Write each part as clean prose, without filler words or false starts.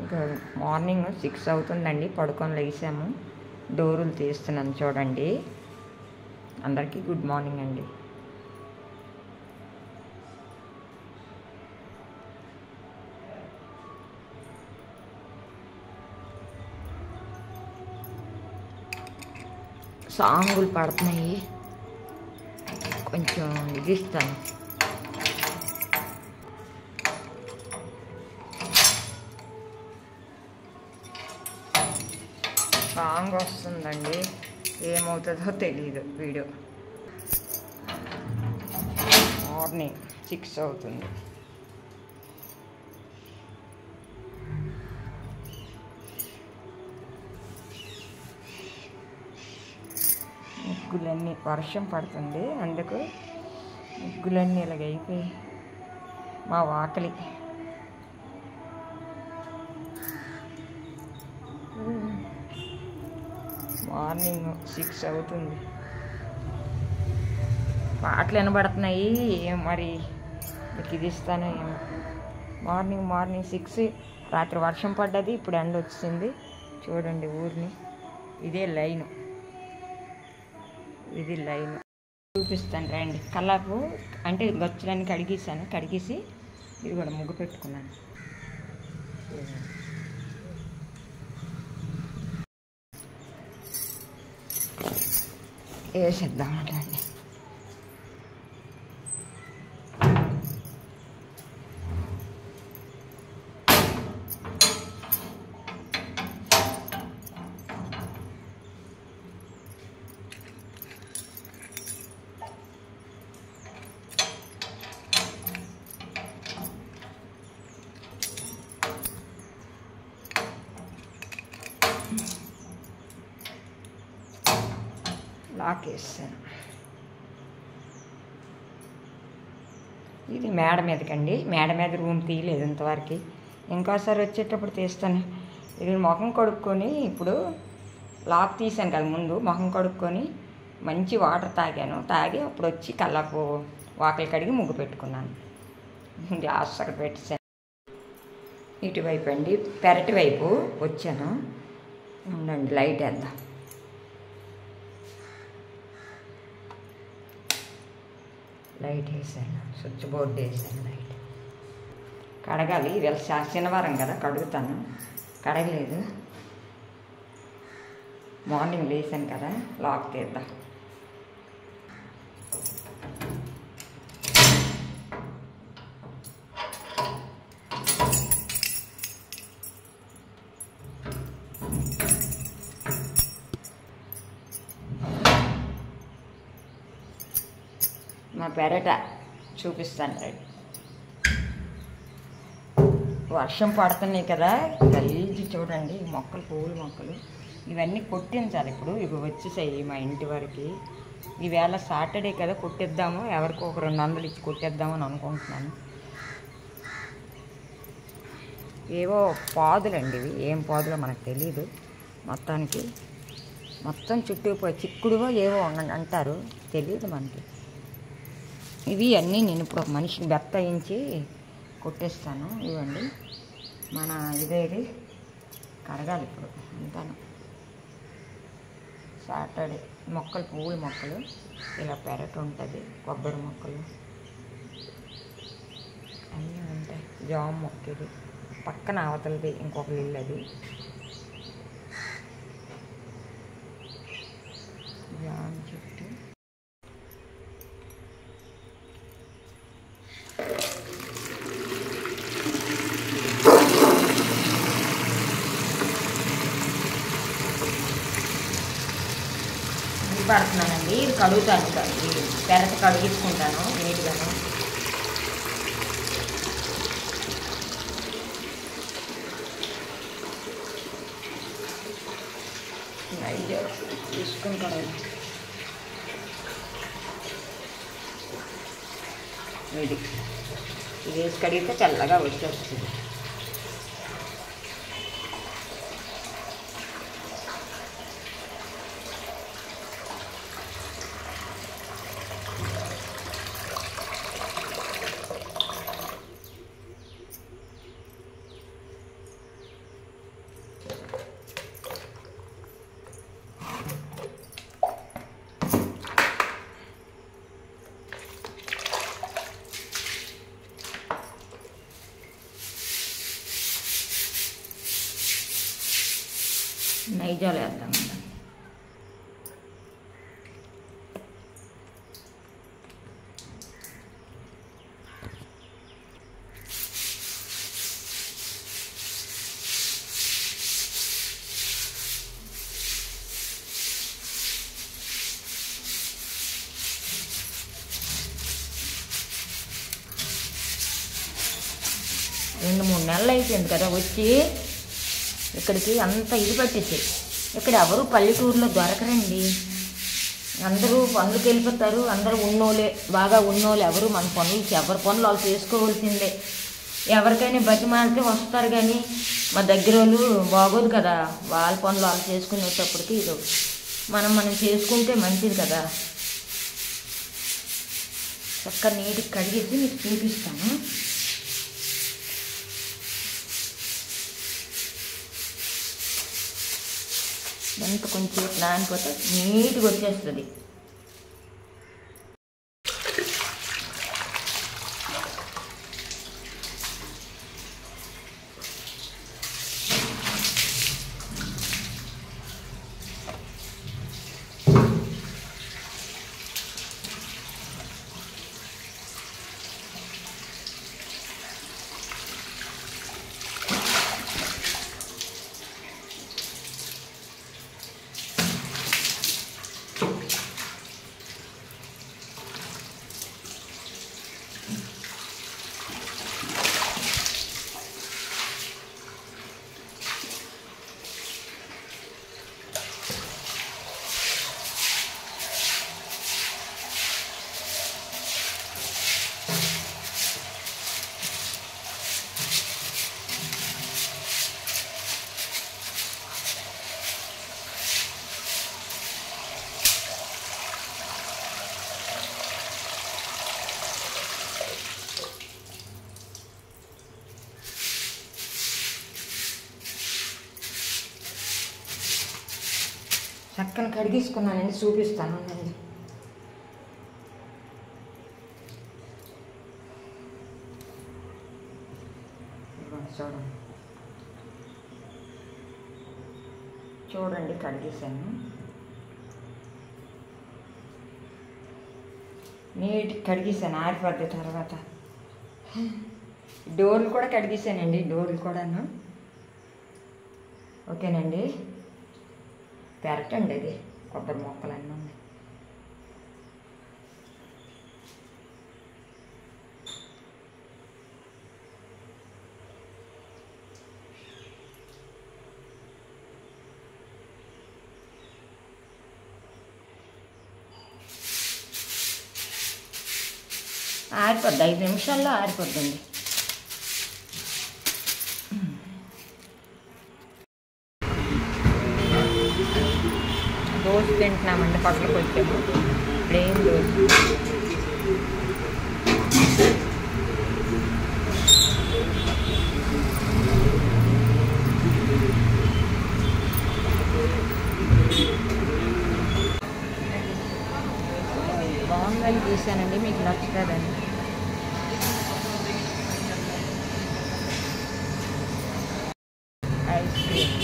ఇంకా మార్నింగ్ 6 అవుతుందండి, పడుకొని లేసాము. డోరులు తీస్తున్నాను చూడండి. అందరికీ గుడ్ మార్నింగ్ అండి. సాంగులు పడుతున్నాయి, కొంచెం ఇది ఇస్తాను. సాంగ్ వస్తుందండి, ఏమవుతుందో తెలీదు. వీడియో మార్నింగ్ 6 అవుతుంది. ముగ్గులన్నీ వర్షం పడుతుంది, అందుకు ముగ్గులన్నీ ఇలాగ అయిపోయి మా వాకలి మార్నింగ్ 6 అవుతుంది. పాటలు వినబడుతున్నాయి, మరి మీకు ఇది ఇస్తాను ఏమో. మార్నింగ్ 6, రాత్రి వర్షం పడ్డది, ఇప్పుడు ఎండ వచ్చింది. చూడండి ఊరిని, ఇదే లైను, ఇది లైన్ చూపిస్తాను రండి. కల్లాపు అంటే గచ్చులన్నీ కడిగేసి ఇది కూడా ముగ్గు పెట్టుకున్నాను. వేసేద్దామండి. లాక్ వేస్తాను. ఇది మేడ మీదకండి, మేడ మీద రూమ్ తీయలేదు ఇంతవరకు, ఇంకోసారి వచ్చేటప్పుడు తీస్తాను. ఇది ముఖం కడుక్కొని, ఇప్పుడు లాక్ తీసాను కదా, ముందు ముఖం కడుక్కొని మంచి వాటర్ తాగి అప్పుడు వచ్చి కల్లాపు వాకలి కడిగి ముగ్గు పెట్టుకున్నాను. గ్లాస్ అక్కడ పెట్టాను. ఇటువైపు అండి, పెరటి వైపు వచ్చాను. ఉండండి, లైట్ వేద్దాం. లైట్ వేసాను, స్విచ్ బోర్డు వేసాను. లైట్ కడగాలి, ఇవాళ శనివారం కదా, కడుగుతాను. కడగలేదు, మార్నింగ్ లేసాను కదా, లాక్ తీద్దాం. మా పెరట చూపిస్తాను రండి. వర్షం పడుతున్నాయి కదా, గలీజు చూడండి. మొక్కలు, పువ్వుల మొక్కలు ఇవన్నీ కొట్టించాలి. ఇప్పుడు ఇవి వచ్చేసాయి మా ఇంటి వరకు. ఈవేళ సాటర్డే కదా, కొట్టిద్దాము, ఎవరికో ఒక 200 ఇచ్చి కొట్టేద్దామని అనుకుంటున్నాను. ఏవో పాదులండి ఇవి, ఏం పాదులో మనకు తెలీదు. మొత్తం చుట్టూ చిక్కుడువో ఏవో అంటారు, తెలియదు మనకి. ఇవి అన్నీ నేను ఇప్పుడు ఒక మనిషిని బెత్తాయించి కొట్టేస్తాను. ఇవ్వండి, మన ఇదేది కడగాలి ఇప్పుడు అంతాను. సాటర్డే మొక్కలు, పువ్వుల మొక్కలు, ఇలా పెరట్ ఉంటుంది, కొబ్బరి మొక్కలు అన్నీ ఉంటాయి. జామ మొక్క, ఇది పక్కన అవతలది ఇంకొక ఇల్లు, అది జామ చెట్టు. పడుతున్నానండి, ఇది కడుగుతాను. పెరట కడిగించుకుంటాను నీట్గాను. తీసుకుంటాను. ఇది వేసి కడిగితే చల్లగా వచ్చేస్తుంది. నైజాలు వేద్దాం. రెండు మూడు నెలలు అయిపోయింది కదా వచ్చి ఇక్కడికి అంత ఇది పట్టేసాయి. ఇక్కడ ఎవరు పల్లెటూరులో దొరకరండి, అందరూ పనులకు వెళ్ళిపోతారు. అందరూ ఉన్నోళ్ళే, బాగా ఉన్నోళ్ళు. ఎవరు మన పనులు ఎవరి పనులు వాళ్ళు చేసుకోవాల్సిందే. ఎవరికైనా బతిమాలితే వస్తారు, కానీ మా దగ్గర వాళ్ళు బాగోదు కదా, వాళ్ళ పనులు వాళ్ళు చేసుకునేటప్పటికి ఇది మనం చేసుకుంటే మంచిది కదా. చక్కగా నీటికి కడిగేసి మీకు చూపిస్తాను. ఎంత కొంచెం నానిపోతే నీట్గా వచ్చేస్తుంది. చక్కని కడిగేసుకున్నానండి, చూపిస్తాను అండి. చూడండి కడిగేసాను, నీట్గా కడిగేసాను. ఆరిపోద్ది తర్వాత. డోర్లు కూడా కడిగేసానండి, డోర్లు కూడాను. ఓకేనండి. పెరటండి అది, కొబ్బరి మొక్కలు అన్నీ ఉన్నాయి. ఆరిపోద్ది, 5 నిమిషాల్లో ఆరిపోద్దండి. దోశ తింటున్నామండి, పక్కకు వచ్చాము. ప్లేన్ దోశ. బాగుందని తీసానండి, మీకు నచ్చుతుందండి. ఐస్ క్రీమ్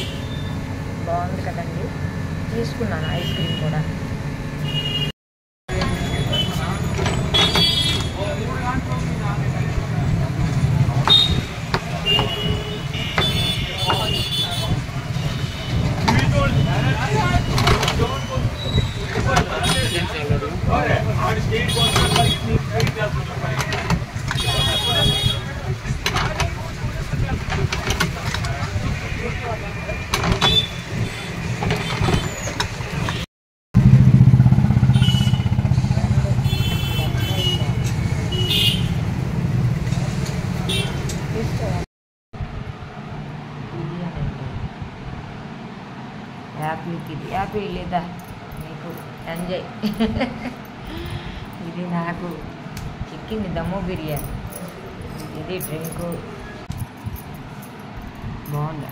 బాగుంది కదండి, తీసుకున్నాను ఐస్ క్రీమ్ కూడా. యాపిల్కి ఇది యాపిల్ లేదా మీకు ఎంజాయ్. ఇది నాకు చిక్కింది దమ్ము బిర్యానీ. ఇది డ్రింకు బాగుంది.